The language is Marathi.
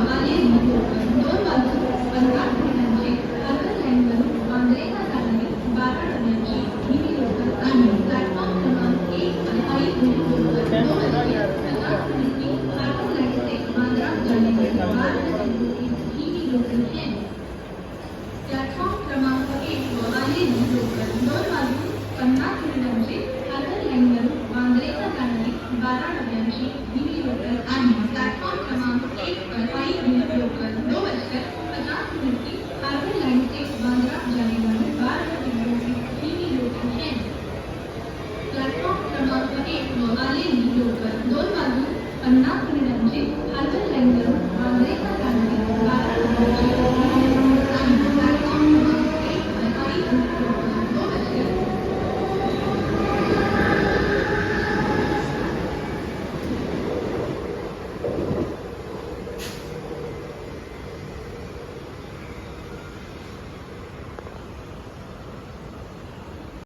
वाले दोन बाजू 50 मिनिटांची अर्बन लाईनवरून वांद्रेला जाणारी 12 डब्यांची हिंदी लोकल आणि प्लॅटफॉर्म क्रमांक 1 आणि 5 लोकल 2 वाजता 50 मिनिटांची अर्बन लाईन से बांद्रा जाने वाली 12 डब्यांची हिंदी लोकल है। प्लॅटफॉर्म क्रमांक 1 वाले लोकल 2 बाजू 50 मिनिटांची अर्बन लाईनवरून वांद्रेला जाणारी 12 डब्यांची हिंदी लोकल आणि प्लॅटफॉर्म क्रमांक 1 पर 5 लोकल 2 बजकर 50 मिनट की अर्बन लाइन से बांद्रा जाने वाली 12 डब्यों की हिंदी लोकल है। प्लॅटफॉर्म क्रमांक 1 वाले लोकल 2 बाजू 50 मिनिटांची